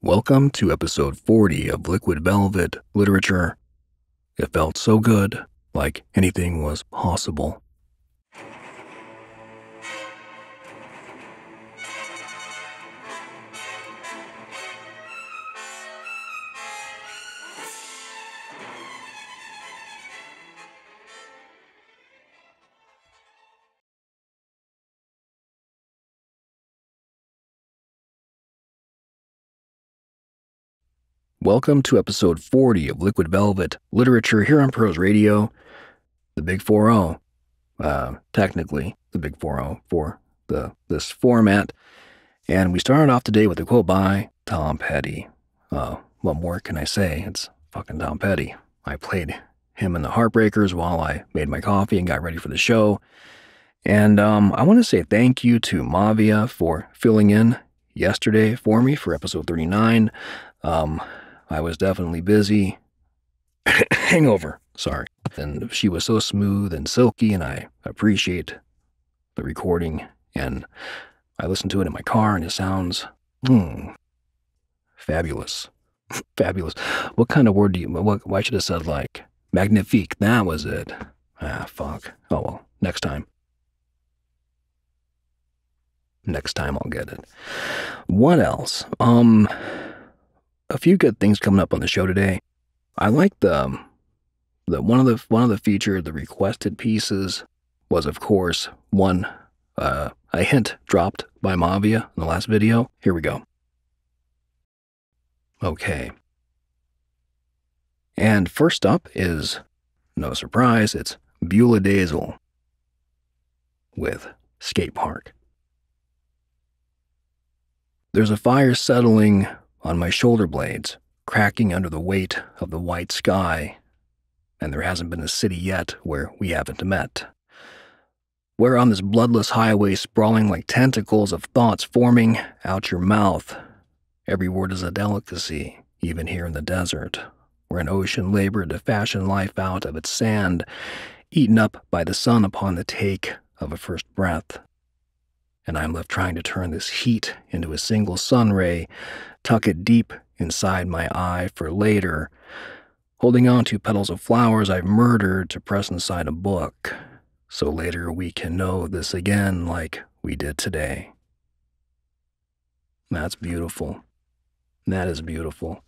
Welcome to episode 40 of Liquid Velvet Literature. It felt so good, like anything was possible. Welcome to episode 40 of Liquid Velvet Literature here on Prose Radio, the Big 4-0. Technically, the Big 4-0 for this format. And we started off today with a quote by Tom Petty. What more can I say? It's fucking Tom Petty. I played him in the Heartbreakers while I made my coffee and got ready for the show. And I want to say thank you to Mavia for filling in yesterday for me for episode 39. I was definitely busy. Hangover, sorry. And she was so smooth and silky, and I appreciate the recording. And I listened to it in my car, and it sounds fabulous. Fabulous. What kind of word do you, why should I have said like magnifique? That was it. Fuck. Oh well, next time. Next time I'll get it. What else? A few good things coming up on the show today. I like the one of the featured, the requested pieces was of course a hint dropped by Mavia in the last video. Here we go. Okay. And first up is, no surprise, it's BeulaDaisle with Skatepark. There's a fire settling on my shoulder blades, cracking under the weight of the white sky, and there hasn't been a city yet where we haven't met. We're on this bloodless highway sprawling like tentacles of thoughts forming out your mouth. Every word is a delicacy, even here in the desert, where an ocean labored to fashion life out of its sand, eaten up by the sun upon the take of a first breath. And I'm left trying to turn this heat into a single sun ray, tuck it deep inside my eye for later, holding on to petals of flowers I've murdered to press inside a book, so later we can know this again like we did today. That's beautiful. That is beautiful.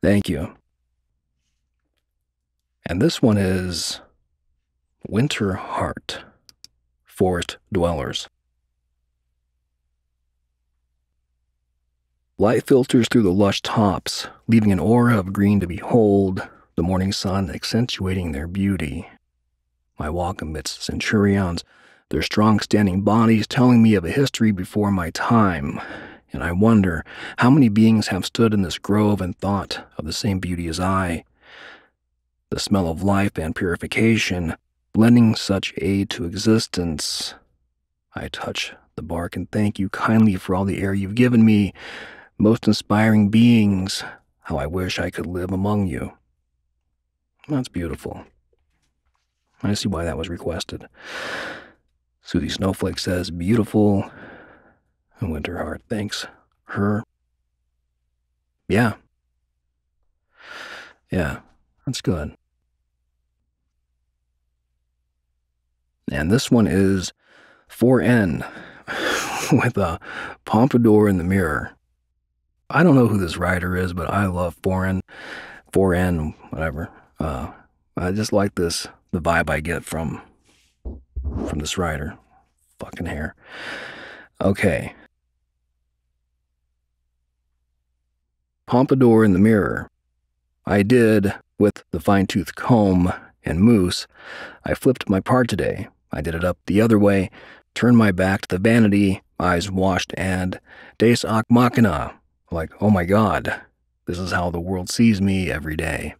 Thank you. And this one is Winter Heart. Forest Dwellers. Light filters through the lush tops, leaving an aura of green to behold, the morning sun accentuating their beauty. I walk amidst centurions, their strong standing bodies telling me of a history before my time, and I wonder how many beings have stood in this grove and thought of the same beauty as I. The smell of life and purification, lending such aid to existence. I touch the bark and thank you kindly for all the air you've given me, most inspiring beings, how I wish I could live among you. That's beautiful. I see why that was requested. Susie Snowflake says, beautiful. And Winter Heart thanks her. Yeah. Yeah, that's good. And this one is 4N with a Pompadour in the mirror. I don't know who this writer is, but I love 4N, whatever. I just like the vibe I get from this writer. Fucking hair. Okay. Pompadour in the mirror. I did, with the fine-tooth comb and mousse, I flipped my part today. I did it up the other way, turned my back to the vanity, eyes washed, and Deus Ex Machina, like, oh my god, this is how the world sees me every day.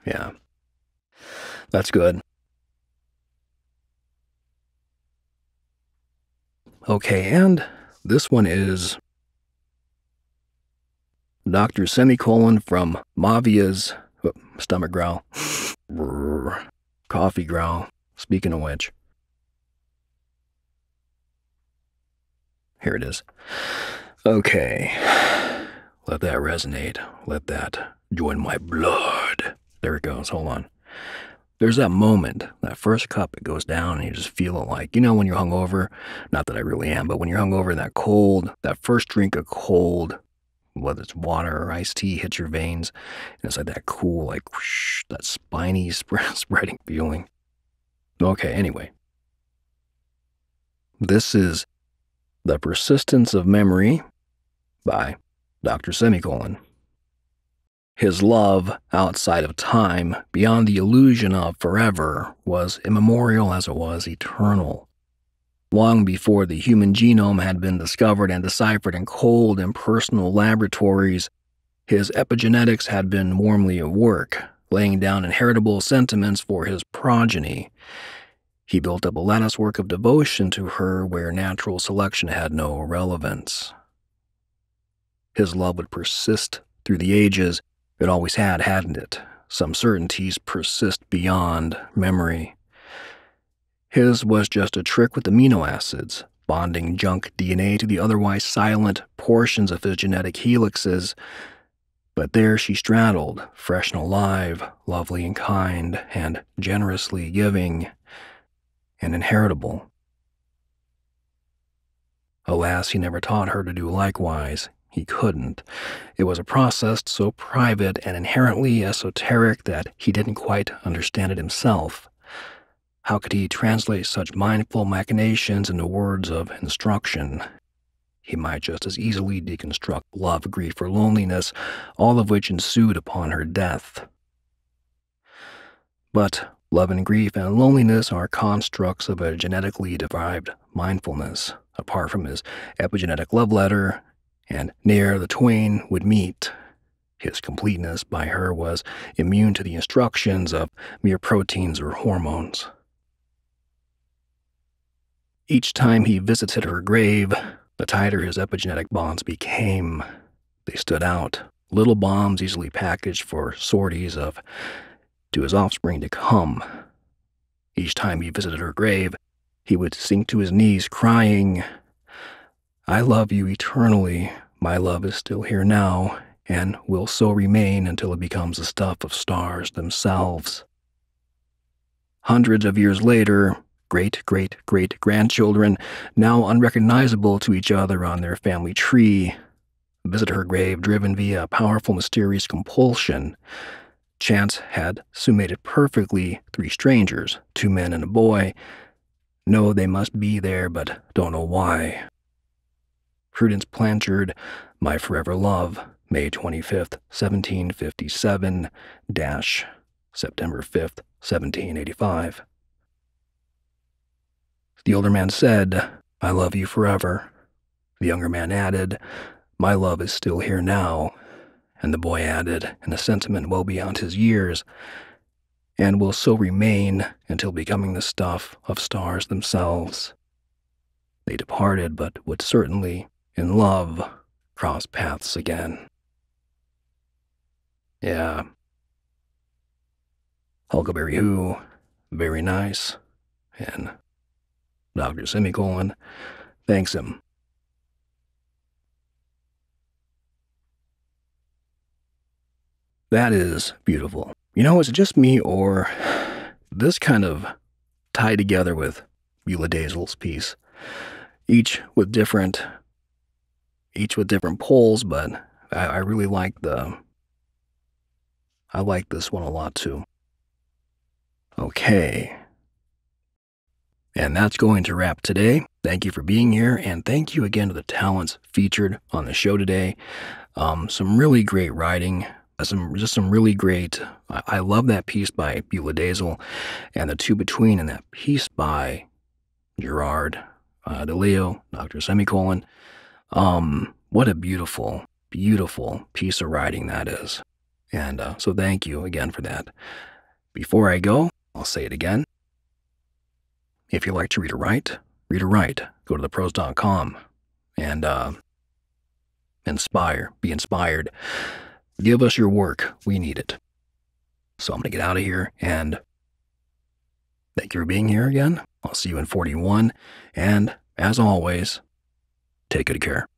Yeah, that's good. Okay, and this one is DrSemicolon from Mavia's stomach growl, coffee growl, speaking of which. Here it is. Okay. Let that resonate. Let that join my blood. There it goes. Hold on. There's that moment, that first cup, it goes down, and you just feel it like, when you're hungover, not that I really am, but when you're hungover, that first drink of cold, whether it's water or iced tea, hits your veins, and it's like that cool, like, whoosh, that spiny spreading feeling. Okay, anyway. This is The Persistence of Memory by DrSemicolon. His love, outside of time, beyond the illusion of forever, was immemorial as it was eternal. Long before the human genome had been discovered and deciphered in cold, impersonal laboratories, his epigenetics had been warmly at work, laying down inheritable sentiments for his progeny. He built up a latticework of devotion to her where natural selection had no relevance. His love would persist through the ages. It always had, hadn't it? Some certainties persist beyond memory. His was just a trick with amino acids, bonding junk DNA to the otherwise silent portions of his genetic helixes. But there she straddled, fresh and alive, lovely and kind, and generously giving, and inheritable. Alas, he never taught her to do likewise. He couldn't. It was a process so private and inherently esoteric that he didn't quite understand it himself. How could he translate such mindful machinations into words of instruction? He might just as easily deconstruct love, grief, or loneliness, all of which ensued upon her death. But love and grief and loneliness are constructs of a genetically derived mindfulness. Apart from his epigenetic love letter, and ne'er the twain would meet. His completeness by her was immune to the instructions of mere proteins or hormones. Each time he visited her grave, the tighter his epigenetic bonds became. They stood out, little bombs easily packaged for sorties to his offspring to come. Each time he visited her grave, he would sink to his knees, crying, "I love you eternally. My love is still here now, and will so remain until it becomes the stuff of stars themselves." Hundreds of years later, great-great-great-grandchildren, now unrecognizable to each other on their family tree, visit her grave driven via a powerful, mysterious compulsion. Chance had summated perfectly 3 strangers, 2 men and a boy. Know they must be there, but don't know why. Prudence Blanchard, My Forever Love, May 25th, 1757, September 5th, 1785. The older man said, "I love you forever." The younger man added, "My love is still here now." And the boy added, in a sentiment well beyond his years, "and will so remain until becoming the stuff of stars themselves." They departed, but would certainly, in love, cross paths again. Yeah. Huckleberry Who, very nice, and DrSemicolon thanks him. That is beautiful. Is it just me, or this kind of tied together with BeulaDaisle's piece? Each with different poles, but I really like I like this one a lot too. Okay. And that's going to wrap today. Thank you for being here, and thank you again to the talents featured on the show today. Some really great writing, some really great. I love that piece by BeulaDaisle, and the two between, and that piece by Gerard DeLeo, DrSemicolon. What a beautiful, beautiful piece of writing that is. And so thank you again for that. Before I go, I'll say it again. If you like to read or write, go to thepros.com and be inspired. Give us your work. We need it. So I'm going to get out of here, and thank you for being here again. I'll see you in 41. And as always, Take good care.